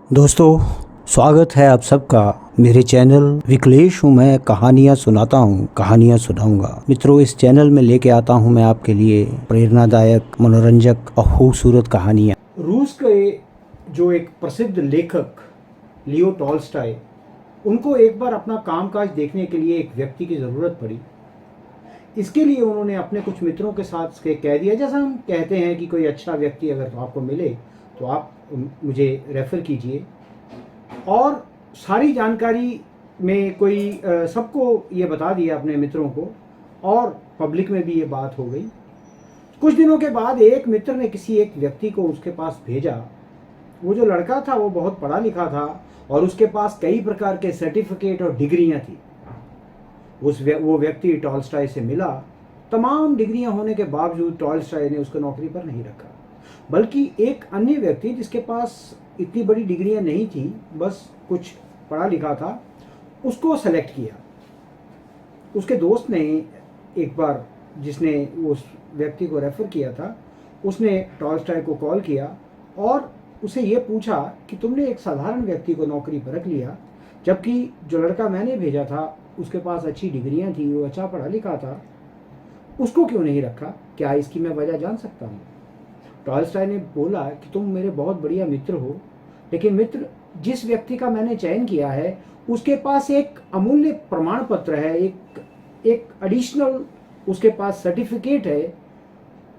दोस्तों, स्वागत है आप सबका मेरे चैनल विकलेश हूँ। मैं कहानियाँ सुनाता हूँ, कहानियाँ सुनाऊंगा। मित्रों, इस चैनल में लेके आता हूँ मैं आपके लिए प्रेरणादायक, मनोरंजक और खूबसूरत कहानियाँ। रूस के जो एक प्रसिद्ध लेखक लियो टॉल्स्टॉय, उनको एक बार अपना कामकाज देखने के लिए एक व्यक्ति की ज़रूरत पड़ी। इसके लिए उन्होंने अपने कुछ मित्रों के साथ कह दिया, जैसा हम कहते हैं कि कोई अच्छा व्यक्ति अगर आपको मिले तो आप मुझे रेफ़र कीजिए। और सारी जानकारी में कोई सबको ये बता दिया अपने मित्रों को, और पब्लिक में भी ये बात हो गई। कुछ दिनों के बाद एक मित्र ने किसी एक व्यक्ति को उसके पास भेजा। वो जो लड़का था वो बहुत पढ़ा लिखा था और उसके पास कई प्रकार के सर्टिफिकेट और डिग्रियां थी। वो व्यक्ति टॉल्स्टॉय से मिला। तमाम डिग्रियां होने के बावजूद टॉल्स्टॉय ने उसको नौकरी पर नहीं रखा, बल्कि एक अन्य व्यक्ति जिसके पास इतनी बड़ी डिग्रियां नहीं थी, बस कुछ पढ़ा लिखा था, उसको सेलेक्ट किया। उसके दोस्त ने एक बार, जिसने उस व्यक्ति को रेफ़र किया था, उसने टॉल्स्टॉय को कॉल किया और उसे ये पूछा कि तुमने एक साधारण व्यक्ति को नौकरी पर रख लिया, जबकि जो लड़का मैंने भेजा था उसके पास अच्छी डिग्रियां थी, वो अच्छा पढ़ा लिखा था, उसको क्यों नहीं रखा? क्या इसकी मैं वजह जान सकता हूँ? टॉल्स्टॉय ने बोला कि तुम मेरे बहुत बढ़िया मित्र हो, लेकिन मित्र, जिस व्यक्ति का मैंने चयन किया है उसके पास एक अमूल्य प्रमाण पत्र है, एक एडिशनल उसके पास सर्टिफिकेट है।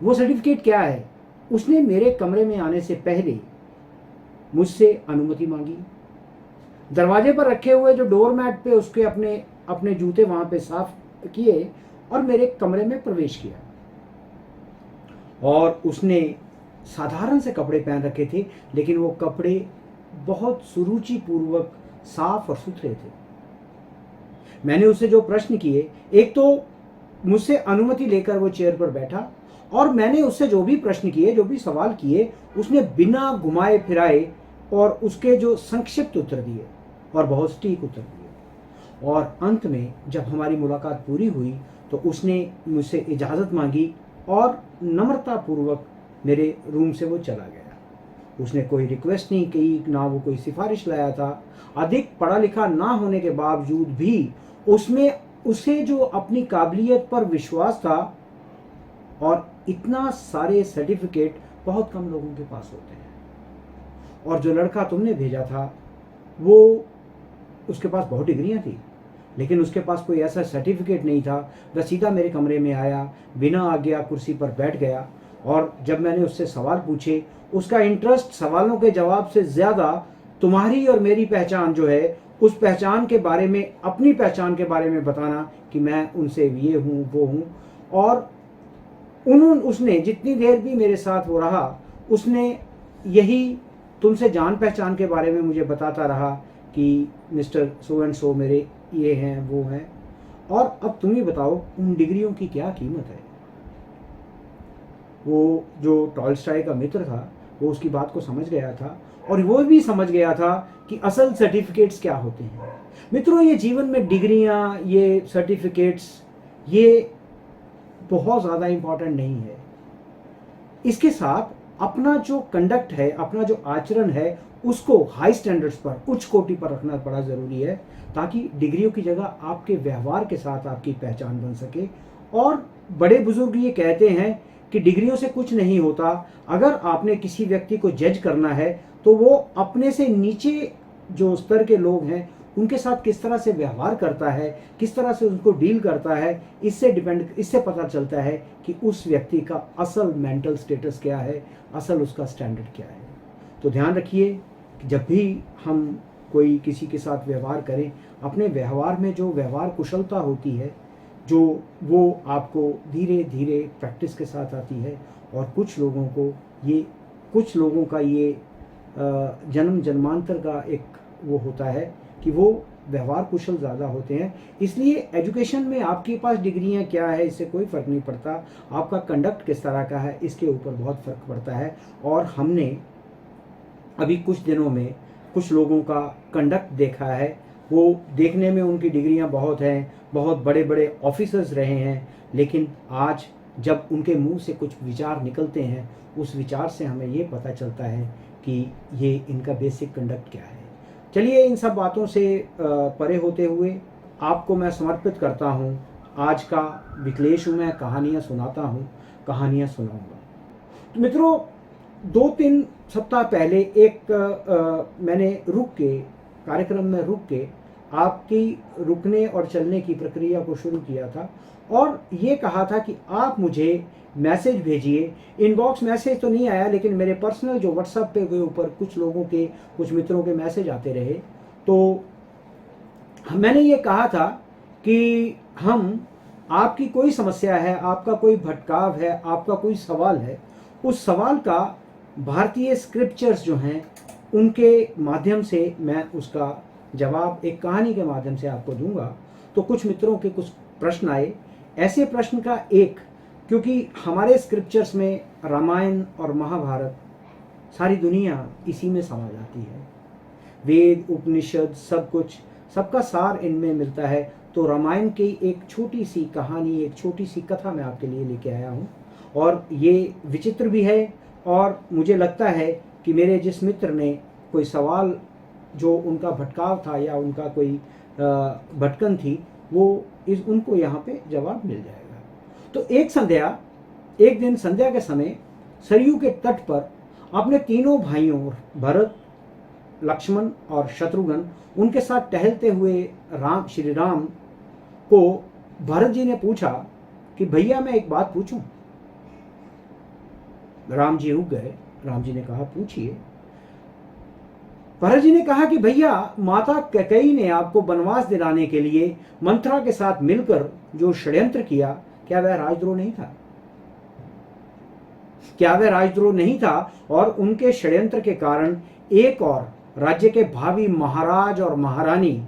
वो सर्टिफिकेट क्या है? उसने मेरे कमरे में आने से पहले मुझसे अनुमति मांगी, दरवाजे पर रखे हुए जो डोरमैट पे उसके अपने जूते वहां पे साफ किए और मेरे कमरे में प्रवेश किया। और उसने साधारण से कपड़े पहन रखे थे, लेकिन वो कपड़े बहुत सुरुचिपूर्वक साफ और सुथरे थे। मैंने उससे जो प्रश्न किए, एक तो मुझसे अनुमति लेकर वो चेयर पर बैठा, और मैंने उससे जो भी प्रश्न किए, जो भी सवाल किए, उसने बिना घुमाए फिराए और उसके जो संक्षिप्त उत्तर दिए और बहुत सटीक उत्तर दिए। और अंत में जब हमारी मुलाकात पूरी हुई तो उसने मुझसे इजाज़त मांगी और नम्रतापूर्वक मेरे रूम से वो चला गया। उसने कोई रिक्वेस्ट नहीं की, ना वो कोई सिफारिश लाया था। अधिक पढ़ा लिखा ना होने के बावजूद भी उसमें उसे जो अपनी काबिलियत पर विश्वास था, और इतना सारे सर्टिफिकेट बहुत कम लोगों के पास होते हैं। और जो लड़का तुमने भेजा था, वो उसके पास बहुत डिग्रियां थी, लेकिन उसके पास कोई ऐसा सर्टिफिकेट नहीं था। वह सीधा मेरे कमरे में आया, बिना आज्ञा कुर्सी पर बैठ गया, और जब मैंने उससे सवाल पूछे, उसका इंटरेस्ट सवालों के जवाब से ज़्यादा तुम्हारी और मेरी पहचान जो है, उस पहचान के बारे में, अपनी पहचान के बारे में बताना कि मैं उनसे ये हूँ, वो हूँ। और उसने जितनी देर भी मेरे साथ वो रहा, उसने यही तुमसे जान पहचान के बारे में मुझे बताता रहा कि मिस्टर सो एंड सो मेरे ये हैं, वो हैं। और अब तुम ही बताओ, उन डिग्रियों की क्या कीमत है? वो जो टॉल्स्टॉय का मित्र था, वो उसकी बात को समझ गया था, और वो भी समझ गया था कि असल सर्टिफिकेट्स क्या होते हैं। मित्रों, ये जीवन में डिग्रियां, ये सर्टिफिकेट्स, ये बहुत ज़्यादा इम्पॉर्टेंट नहीं है। इसके साथ अपना जो कंडक्ट है, अपना जो आचरण है, उसको हाई स्टैंडर्ड्स पर, उच्च कोटि पर रखना बड़ा ज़रूरी है, ताकि डिग्रियों की जगह आपके व्यवहार के साथ आपकी पहचान बन सके। और बड़े बुजुर्ग ये कहते हैं कि डिग्रियों से कुछ नहीं होता। अगर आपने किसी व्यक्ति को जज करना है तो वो अपने से नीचे जो स्तर के लोग हैं उनके साथ किस तरह से व्यवहार करता है, किस तरह से उनको डील करता है, इससे पता चलता है कि उस व्यक्ति का असल मेंटल स्टेटस क्या है, असल उसका स्टैंडर्ड क्या है। तो ध्यान रखिए कि जब भी हम कोई किसी के साथ व्यवहार करें, अपने व्यवहार में जो व्यवहार कुशलता होती है, जो वो आपको धीरे धीरे प्रैक्टिस के साथ आती है। और कुछ लोगों का ये जन्म जन्मांतर का एक वो होता है कि वो व्यवहार कुशल ज़्यादा होते हैं। इसलिए एजुकेशन में आपके पास डिग्रियां क्या है, इससे कोई फ़र्क नहीं पड़ता। आपका कंडक्ट किस तरह का है, इसके ऊपर बहुत फ़र्क पड़ता है। और हमने अभी कुछ दिनों में कुछ लोगों का कंडक्ट देखा है। वो देखने में उनकी डिग्रियां बहुत हैं, बहुत बड़े बड़े ऑफिसर्स रहे हैं, लेकिन आज जब उनके मुंह से कुछ विचार निकलते हैं, उस विचार से हमें ये पता चलता है कि ये इनका बेसिक कंडक्ट क्या है। चलिए इन सब बातों से परे होते हुए आपको मैं समर्पित करता हूँ आज का विक्लेशु में कहानियाँ सुनाता हूँ, कहानियाँ सुनाऊँगा। तो मित्रों, 2-3 सप्ताह पहले मैंने कार्यक्रम में रुक के आपकी रुकने और चलने की प्रक्रिया को शुरू किया था और ये कहा था कि आप मुझे मैसेज भेजिए। इनबॉक्स मैसेज तो नहीं आया, लेकिन मेरे पर्सनल जो व्हाट्सएप पे के ऊपर कुछ मित्रों के मैसेज आते रहे। तो मैंने ये कहा था कि हम आपकी कोई समस्या है, आपका कोई भटकाव है, आपका कोई सवाल है, उस सवाल का भारतीय स्क्रिप्चर्स जो हैं उनके माध्यम से मैं उसका जवाब एक कहानी के माध्यम से आपको दूंगा। तो कुछ मित्रों के कुछ प्रश्न आए। ऐसे प्रश्न का क्योंकि हमारे स्क्रिप्चर्स में रामायण और महाभारत, सारी दुनिया इसी में समा जाती है। वेद, उपनिषद, सब कुछ, सबका सार इनमें मिलता है। तो रामायण की एक छोटी सी कहानी, एक छोटी सी कथा मैं आपके लिए लेके आया हूँ और ये विचित्र भी है। और मुझे लगता है कि मेरे जिस मित्र ने कोई सवाल जो उनका भटकाव था या उनका कोई भटकन थी, वो उनको यहाँ पे जवाब मिल जाएगा। तो एक दिन संध्या के समय सरयू के तट पर अपने तीनों भाइयों भरत, लक्ष्मण और शत्रुघ्न उनके साथ टहलते हुए श्री राम को भरत जी ने पूछा कि भैया मैं एक बात पूछूं। राम जी रुक गए। राम जी ने कहा पूछिए। भरत जी ने कहा कि भैया, माता कैकेयी ने आपको वनवास दिलाने के लिए मंत्रा के साथ मिलकर जो षड्यंत्र किया, क्या वह राजद्रोह नहीं था? क्या वह राजद्रोह नहीं था? और उनके षड्यंत्र के कारण एक और राज्य के भावी महाराज और महारानी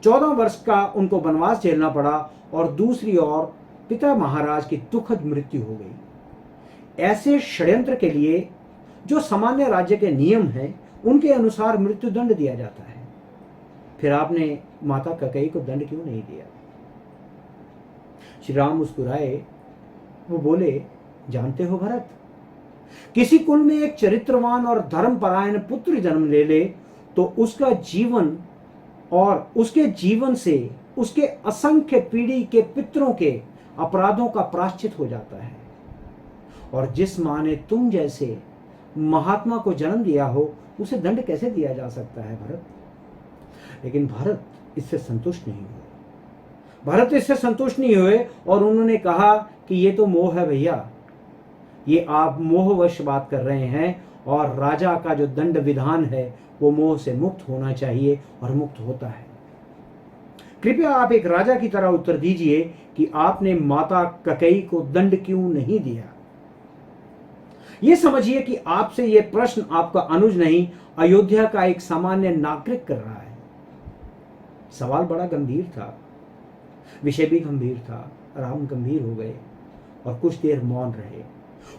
14 वर्ष का उनको वनवास झेलना पड़ा और दूसरी ओर पिता महाराज की दुखद मृत्यु हो गई। ऐसे षड्यंत्र के लिए जो सामान्य राज्य के नियम हैं उनके अनुसार मृत्यु दंड दिया जाता है। फिर आपने माता कैकेयी को दंड क्यों नहीं दिया? श्री राम मुस्कुराए। वो बोले, जानते हो भरत, किसी कुल में एक चरित्रवान और धर्मपरायण पुत्र जन्म ले ले तो उसका जीवन और उसके जीवन से उसके असंख्य पीढ़ी के पितरों के अपराधों का प्रायश्चित हो जाता है। और जिस मां ने तुम जैसे महात्मा को जन्म दिया हो, उसे दंड कैसे दिया जा सकता है भरत? लेकिन भरत इससे संतुष्ट नहीं हुए और उन्होंने कहा कि ये तो मोह है भैया, ये आप मोहवश बात कर रहे हैं और राजा का जो दंड विधान है वो मोह से मुक्त होना चाहिए और मुक्त होता है। कृपया आप एक राजा की तरह उत्तर दीजिए कि आपने माता कैकेयी को दंड क्यों नहीं दिया। ये समझिए कि आपसे ये प्रश्न आपका अनुज नहीं, अयोध्या का एक सामान्य नागरिक कर रहा है। सवाल बड़ा गंभीर था, विषय भी गंभीर था। राम गंभीर हो गए और कुछ देर मौन रहे।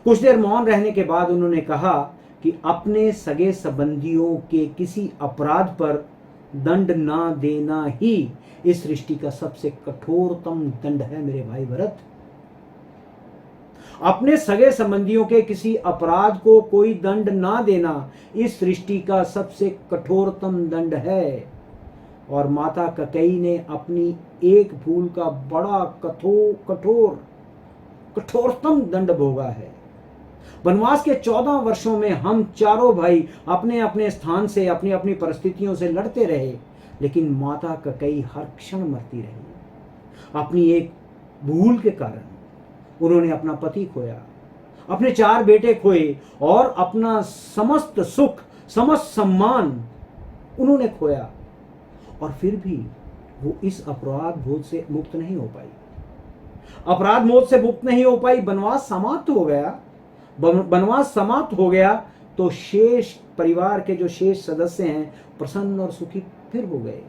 कुछ देर मौन रहने के बाद उन्होंने कहा कि अपने सगे संबंधियों के किसी अपराध पर दंड ना देना ही इस सृष्टि का सबसे कठोरतम दंड है मेरे भाई भरत। अपने सगे संबंधियों के किसी अपराध को कोई दंड ना देना इस सृष्टि का सबसे कठोरतम दंड है। और माता कैकेयी ने अपनी एक भूल का बड़ा कठोरतम दंड भोगा है। वनवास के 14 वर्षों में हम चारों भाई अपने अपने स्थान से अपनी अपनी परिस्थितियों से लड़ते रहे, लेकिन माता कैकेयी हर क्षण मरती रही। अपनी एक भूल के कारण उन्होंने अपना पति खोया, अपने 4 बेटे खोए और अपना समस्त सुख, समस्त सम्मान उन्होंने खोया। और फिर भी वो इस अपराध बोध से मुक्त नहीं हो पाई। अपराध बोध से मुक्त नहीं हो पाई। वनवास समाप्त हो गया। वनवास समाप्त हो गया तो शेष परिवार के जो शेष सदस्य हैं प्रसन्न और सुखी फिर हो गए,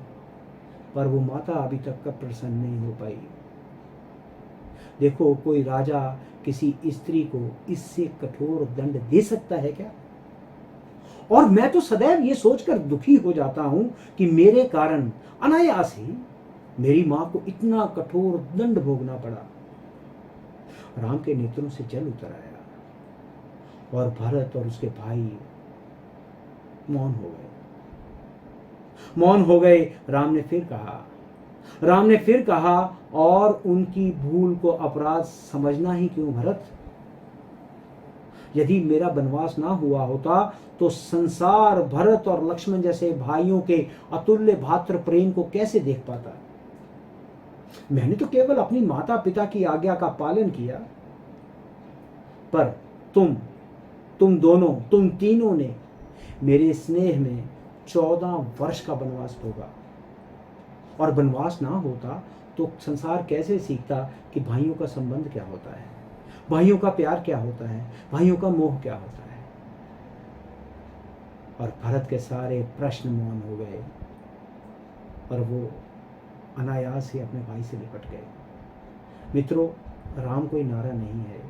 पर वो माता अभी तक का प्रसन्न नहीं हो पाई। देखो, कोई राजा किसी स्त्री को इससे कठोर दंड दे सकता है क्या? और मैं तो सदैव ये सोचकर दुखी हो जाता हूं कि मेरे कारण अनायास ही मेरी मां को इतना कठोर दंड भोगना पड़ा। राम के नेत्रों से जल उतर आया और भरत और उसके भाई मौन हो गए। मौन हो गए। राम ने फिर कहा, राम ने फिर कहा, और उनकी भूल को अपराध समझना ही क्यों भरत? यदि मेरा वनवास ना हुआ होता तो संसार भरत और लक्ष्मण जैसे भाइयों के अतुल्य भातृ प्रेम को कैसे देख पाता? मैंने तो केवल अपनी माता पिता की आज्ञा का पालन किया, पर तुम दोनों, तुम तीनों ने मेरे स्नेह में 14 वर्ष का वनवास भोगा। और वनवास ना होता तो संसार कैसे सीखता कि भाइयों का संबंध क्या होता है, भाइयों का प्यार क्या होता है, भाइयों का मोह क्या होता है। और भरत के सारे प्रश्न मौन हो गए और वो अनायास ही अपने भाई से लिपट गए। मित्रों, राम कोई नारा नहीं है,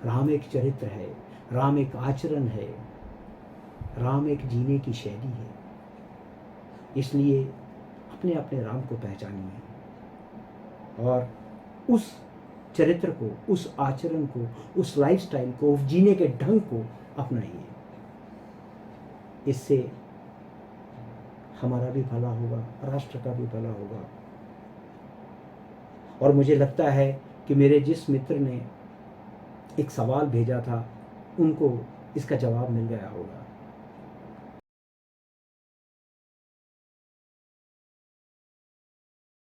राम एक चरित्र है, राम एक आचरण है, राम एक जीने की शैली है। इसलिए अपने अपने राम को पहचानिए और उस चरित्र को, उस आचरण को, उस लाइफस्टाइल को, उस जीने के ढंग को अपनाइए। इससे हमारा भी भला होगा, राष्ट्र का भी भला होगा। और मुझे लगता है कि मेरे जिस मित्र ने एक सवाल भेजा था, उनको इसका जवाब मिल गया होगा।